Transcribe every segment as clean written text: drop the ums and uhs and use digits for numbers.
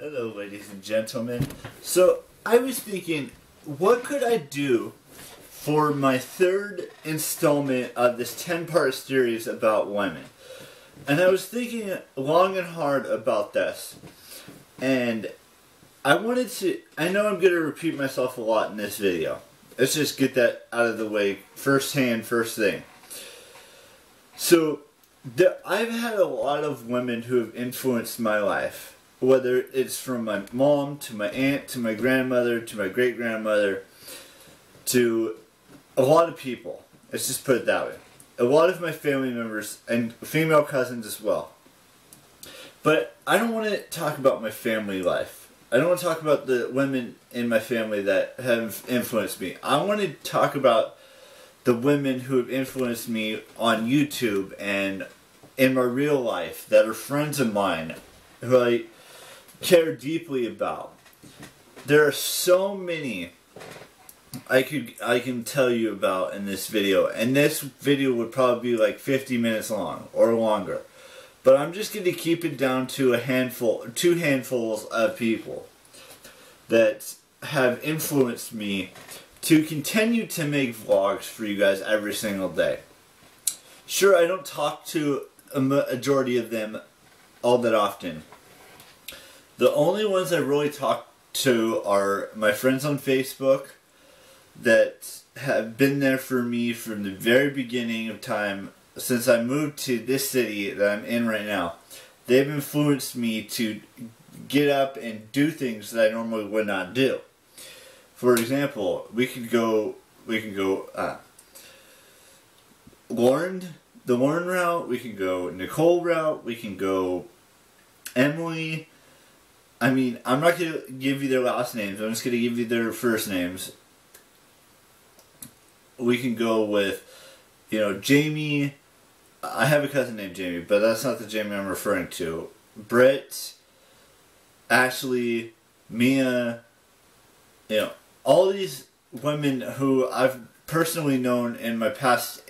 Hello, ladies and gentlemen. So, I was thinking, what could I do for my third installment of this 10-part series about women? And I was thinking long and hard about this. And I know I'm going to repeat myself a lot in this video. Let's just get that out of the way first thing. So, I've had a lot of women who have influenced my life. Whether it's from my mom, to my aunt, to my grandmother, to my great-grandmother, to a lot of people. Let's just put it that way. A lot of my family members, and female cousins as well. But I don't want to talk about my family life. I don't want to talk about the women in my family that have influenced me. I want to talk about the women who have influenced me on YouTube and in my real life that are friends of mine who I care deeply about. There are so many I can tell you about in this video, and this video would probably be like 50 minutes long or longer. But I'm just going to keep it down to two handfuls of people that have influenced me to continue to make vlogs for you guys every single day. Sure, I don't talk to a majority of them all that often. The only ones I really talk to are my friends on Facebook that have been there for me from the very beginning of time since I moved to this city that I'm in right now. They've influenced me to get up and do things that I normally would not do. For example, we can go the Lauren route, we can go Nicole route, we can go Emily. I mean, I'm not going to give you their last names, I'm just going to give you their first names. We can go with, Jamie. I have a cousin named Jamie, but that's not the Jamie I'm referring to. Britt, Ashley, Mia, all these women who I've personally known in my past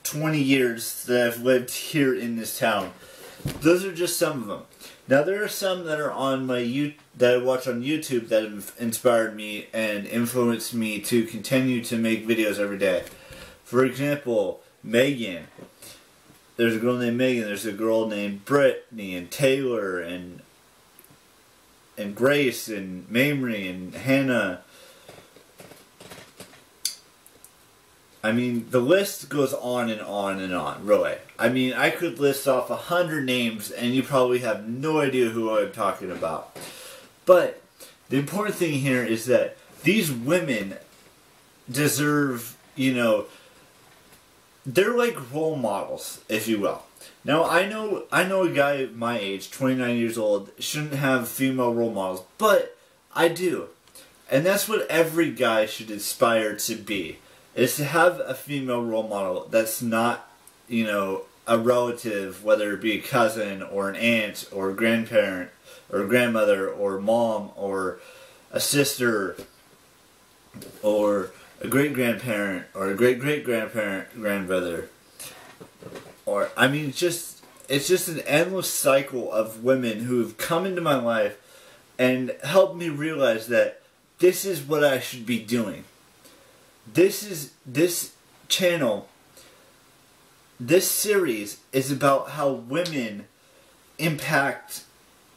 20 years that I've lived here in this town. Those are just some of them. Now there are some that are on that I watch on YouTube that have inspired me and influenced me to continue to make videos every day. For example, Megan. There's a girl named Megan. There's a girl named Brittany and Taylor and Grace and Mamrie and Hannah. I mean, the list goes on and on and on, really. I mean, I could list off 100 names and you probably have no idea who I'm talking about. But the important thing here is that these women deserve, they're like role models, if you will. Now, I know a guy my age, 29 years old, shouldn't have female role models, but I do. And that's what every guy should aspire to be. Is to have a female role model that's not, a relative, whether it be a cousin or an aunt or a grandparent or a grandmother or mom or a sister or a great-grandparent or a great-great-grandparent, grandmother. Or, I mean, it's just an endless cycle of women who have come into my life and helped me realize that this is what I should be doing. This channel, this series is about how women impact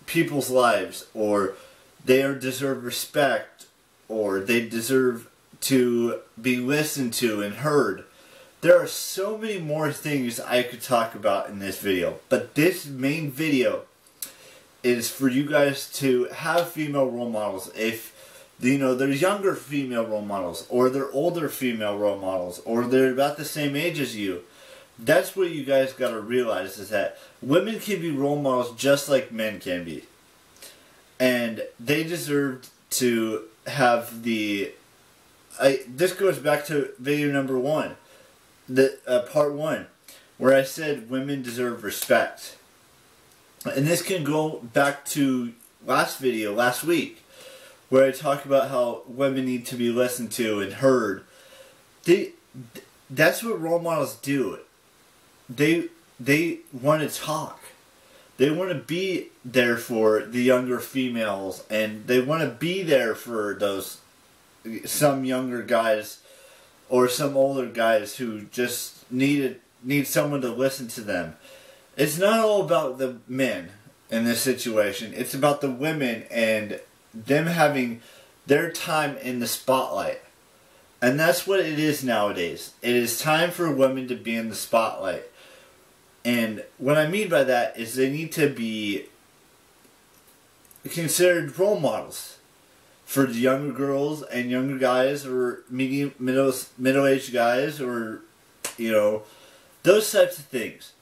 people's lives, or they deserve respect, or they deserve to be listened to and heard. There are so many more things I could talk about in this video, but this main video is for you guys to have female role models. If there's younger female role models, or they're older female role models, or they're about the same age as you. That's what you guys gotta realize, is that women can be role models just like men can be. And they deserve to have this goes back to video number 1, part 1, where I said women deserve respect. And this can go back to last week, where I talk about how women need to be listened to and heard. That's what role models do. They want to talk. They want to be there for the younger females, and they want to be there for some younger guys or some older guys who just need someone to listen to them. It's not all about the men in this situation. It's about the women and them having their time in the spotlight. And that's what it is nowadays. It is time for women to be in the spotlight. And what I mean by that is they need to be considered role models for the younger girls and younger guys, or middle-aged guys, or, those types of things.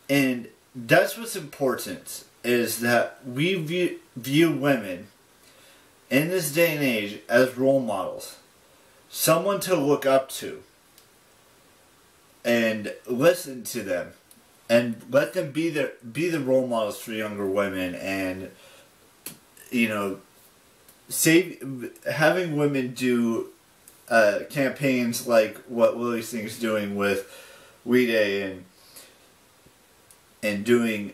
And that's what's important, is that we view women in this day and age as role models. Someone to look up to. And listen to them. And let them be the role models for younger women. And, having women do campaigns like what Lily Singh's doing with We Day, and doing,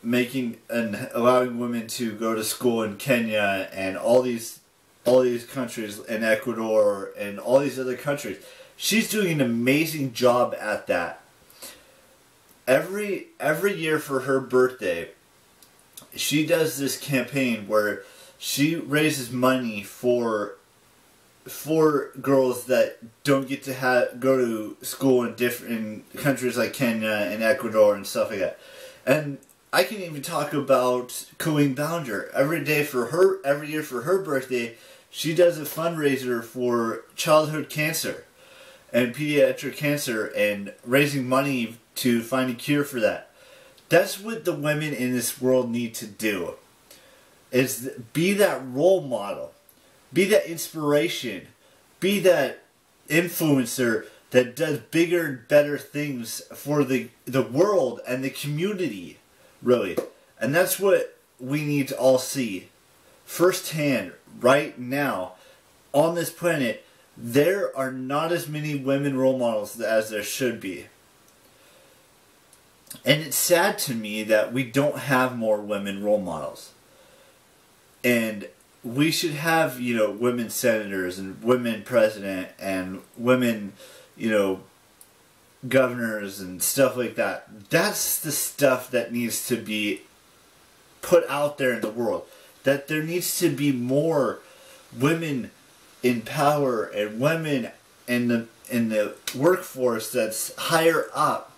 making and allowing women to go to school in Kenya and all these countries, in Ecuador and all these other countries. She's doing an amazing job at that. Every year for her birthday, she does this campaign where she raises money for girls that don't get to go to school in countries like Kenya and Ecuador and stuff like that. And I can even talk about Colleen Ballinger. Every year for her birthday, she does a fundraiser for childhood cancer and pediatric cancer, and raising money to find a cure for that. That's what the women in this world need to do. Is be that role model. Be that inspiration. Be that influencer that does bigger and better things for the world and the community, really. And that's what we need to all see. Firsthand, right now, on this planet, there are not as many women role models as there should be. And it's sad to me that we don't have more women role models. And we should have, women senators and women president and women, governors and stuff like that. That's the stuff that needs to be put out there in the world. That there needs to be more women in power and women in the workforce that's higher up.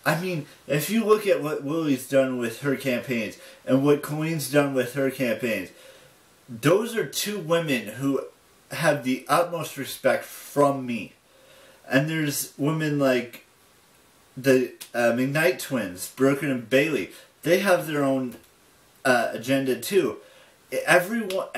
I mean, if you look at what Lily's done with her campaigns and what Colleen's done with her campaigns, those are two women who have the utmost respect from me. And there's women like the McKnight twins, Brooke and Bailey. They have their own agenda too. Every woman,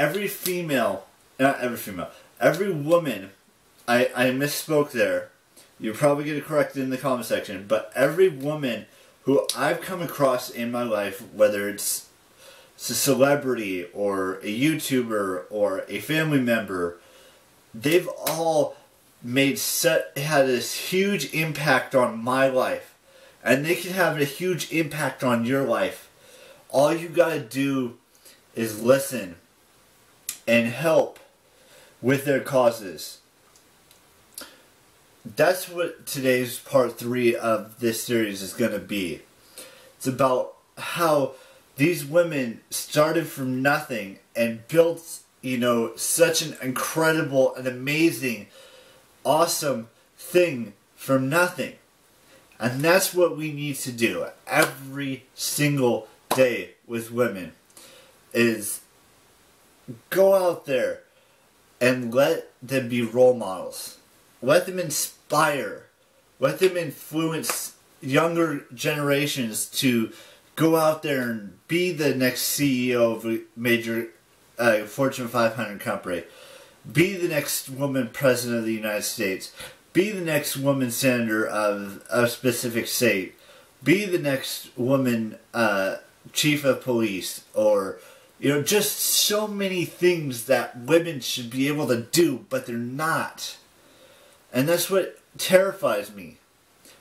I misspoke there. You'll probably get it corrected in the comment section, but every woman who I've come across in my life, whether it's a celebrity or a YouTuber or a family member, they've all had this huge impact on my life. And they can have a huge impact on your life. All you gotta do is listen and help with their causes. That's what today's part 3 of this series is going to be. It's about how these women started from nothing and built, such an incredible and amazing, awesome thing from nothing. And that's what we need to do every single day with women, is go out there and let them be role models. Let them inspire. Let them influence younger generations to go out there and be the next CEO of a major Fortune 500 company. Be the next woman president of the United States. Be the next woman senator of a specific state. Be the next woman chief of police. Or, just so many things that women should be able to do, but they're not. And that's what terrifies me,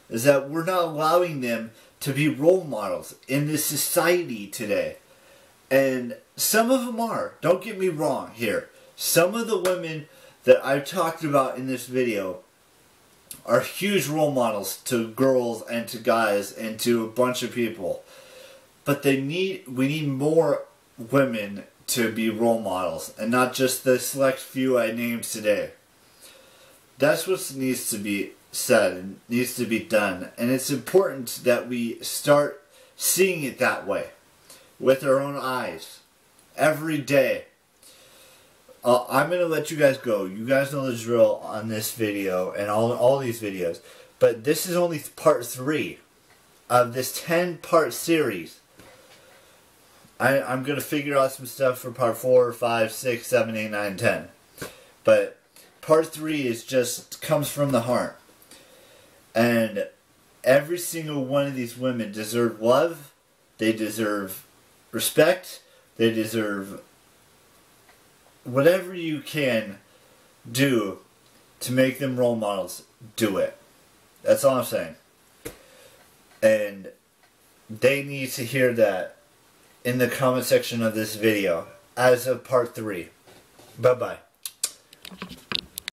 is that we're not allowing them to be role models in this society today. And some of them are. Don't get me wrong here. Some of the women that I've talked about in this video are huge role models to girls and to guys and to a bunch of people. But we need more women to be role models and not just the select few I named today. That's what needs to be said and needs to be done. And it's important that we start seeing it that way with our own eyes every day. I'm going to let you guys go. You guys know the drill on this video and all these videos. But this is only part 3 of this 10-part series. I'm going to figure out some stuff for part 4, 5, 6, 7, 8, 9, 10. But part 3 is just comes from the heart. And every single one of these women deserve love. They deserve respect. They deserve whatever you can do to make them role models. Do it. That's all I'm saying. And they need to hear that in the comment section of this video as of part 3. Bye-bye.